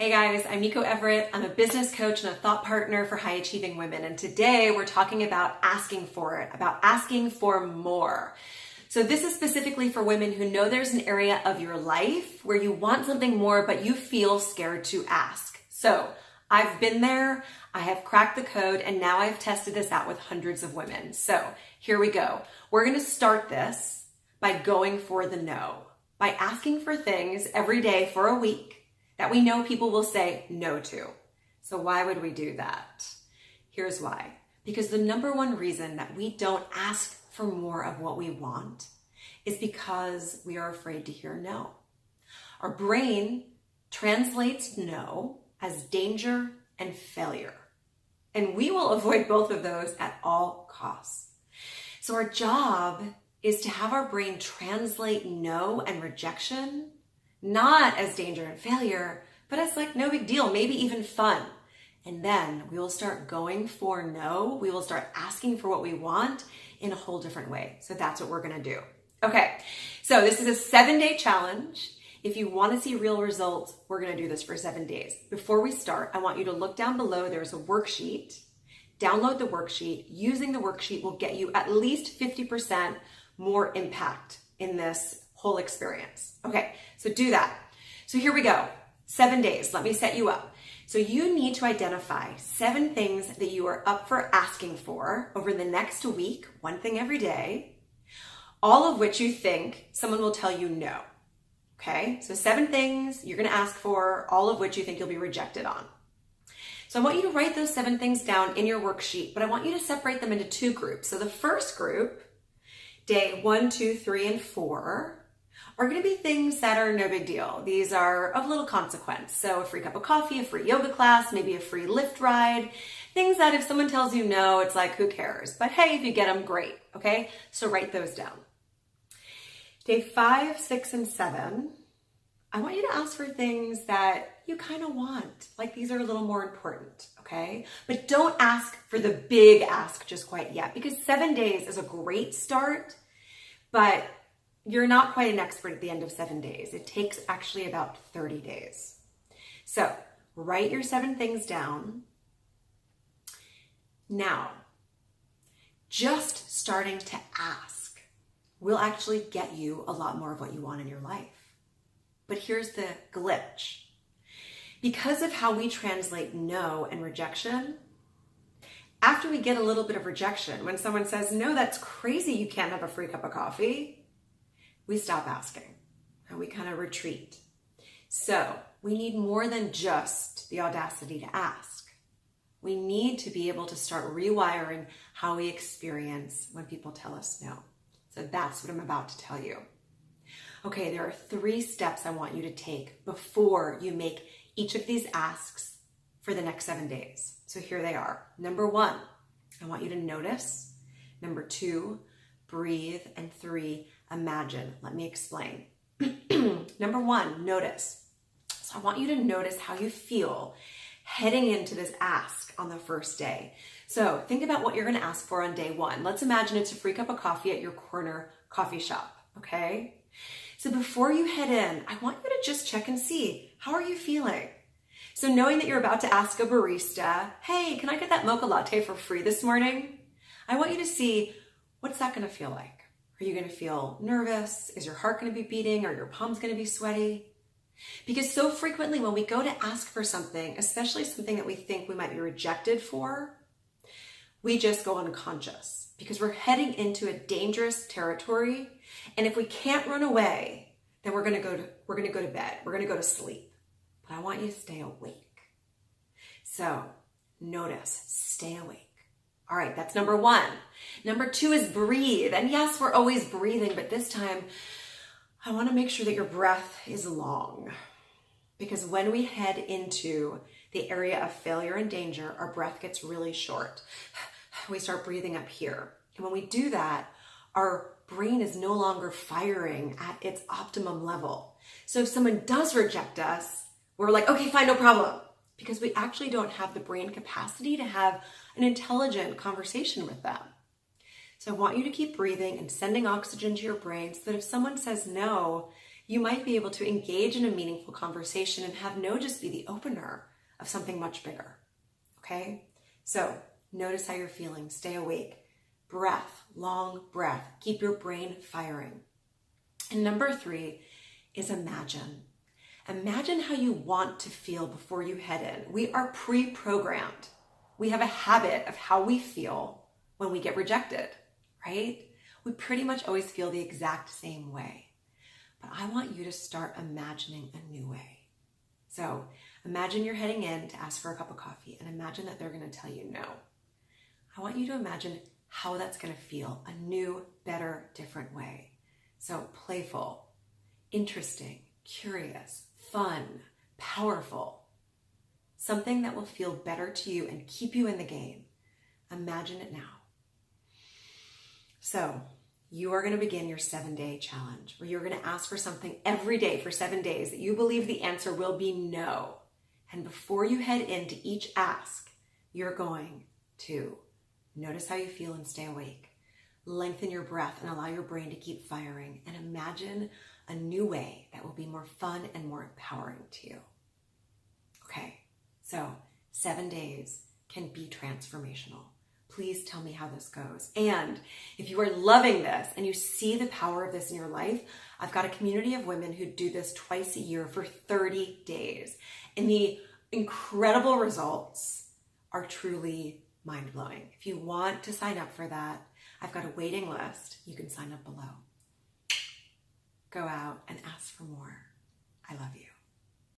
Hey guys, I'm Nico Everett. I'm a business coach and a thought partner for high achieving women. And today we're talking about asking for it, about asking for more. So this is specifically for women who know there's an area of your life where you want something more, but you feel scared to ask. So I've been there, I have cracked the code, and now I've tested this out with hundreds of women. So here we go. We're gonna start this by going for the no, by asking for things every day for a week that we know people will say no to. So why would we do that? Here's why. Because the number one reason that we don't ask for more of what we want is because we are afraid to hear no. Our brain translates no as danger and failure. And we will avoid both of those at all costs. So our job is to have our brain translate no and rejection not as danger and failure, but as like no big deal, maybe even fun. And then we will start going for no. We will start asking for what we want in a whole different way. So that's what we're gonna do. Okay, so this is a 7-day challenge. If you wanna see real results, we're gonna do this for 7 days. Before we start, I want you to look down below. There's a worksheet. Download the worksheet. Using the worksheet will get you at least 50% more impact in this whole experience. Okay, so do that. So here we go. 7 days. Let me set you up. So you need to identify 7 things that you are up for asking for over the next week, one thing every day, all of which you think someone will tell you no. Okay, so 7 things you're gonna ask for, all of which you think you'll be rejected on. So I want you to write those 7 things down in your worksheet, but I want you to separate them into 2 groups. So the first group, day 1, 2, 3, and 4, are going to be things that are no big deal. These are of little consequence. So a free cup of coffee, a free yoga class, maybe a free Lyft ride, things that if someone tells you no, it's like, who cares? But hey, if you get them, great. Okay, so write those down. Day 5, 6, and 7, I want you to ask for things that you kind of want. Like these are a little more important, okay? But don't ask for the big ask just quite yet, because 7 days is a great start, but you're not quite an expert at the end of 7 days. It takes actually about 30 days. So write your 7 things down. Now, just starting to ask will actually get you a lot more of what you want in your life. But here's the glitch. Because of how we translate no and rejection, after we get a little bit of rejection, when someone says, no, that's crazy, you can't have a free cup of coffee, we stop asking and we kind of retreat. So we need more than just the audacity to ask. We need to be able to start rewiring how we experience when people tell us no. So that's what I'm about to tell you. Okay, there are 3 steps I want you to take before you make each of these asks for the next 7 days. So here they are. Number 1, I want you to notice. Number 2, breathe. And 3, imagine. Let me explain. Number 1, notice. So I want you to notice how you feel heading into this ask on the first day. So think about what you're going to ask for on day 1. Let's imagine it's a free cup of coffee at your corner coffee shop, okay? So before you head in, I want you to just check and see, how are you feeling? So knowing that you're about to ask a barista, hey, can I get that mocha latte for free this morning? I want you to see, what's that going to feel like? Are you going to feel nervous? Is your heart going to be beating? Are your palms going to be sweaty? Because so frequently when we go to ask for something, especially something that we think we might be rejected for, we just go unconscious because we're heading into a dangerous territory. And if we can't run away, then we're going to go to bed. We're going to go to sleep. But I want you to stay awake. So notice, stay awake. All right, that's number 1. Number 2 is breathe. And yes, we're always breathing, but this time I want to make sure that your breath is long. Because when we head into the area of failure and danger, our breath gets really short. We start breathing up here. And when we do that, our brain is no longer firing at its optimum level. So if someone does reject us, we're like, okay, fine, no problem. Because we actually don't have the brain capacity to have an intelligent conversation with them. So I want you to keep breathing and sending oxygen to your brain so that if someone says no, You might be able to engage in a meaningful conversation and have no just be the opener of something much bigger. Okay? So notice how you're feeling. Stay awake. Breath, long breath. Keep your brain firing. And number 3 is imagine. Imagine how you want to feel before you head in. We are pre-programmed. We have a habit of how we feel when we get rejected, right? We pretty much always feel the exact same way. But I want you to start imagining a new way. So imagine you're heading in to ask for a cup of coffee and imagine that they're going to tell you no. I want you to imagine how that's going to feel, a new, better, different way. So playful, interesting, curious, fun, powerful. Something that will feel better to you and keep you in the game. Imagine it now. So you are going to begin your 7-day challenge where you're going to ask for something every day for 7 days that you believe the answer will be no. And before you head into each ask, you're going to notice how you feel and stay awake. Lengthen your breath and allow your brain to keep firing, and imagine a new way that will be more fun and more empowering to you. Okay, so 7 days can be transformational. Please tell me how this goes. And if you are loving this and you see the power of this in your life, I've got a community of women who do this twice a year for 30 days. And the incredible results are truly mind-blowing. If you want to sign up for that, I've got a waiting list. You can sign up below. Go out and ask for more. I love you.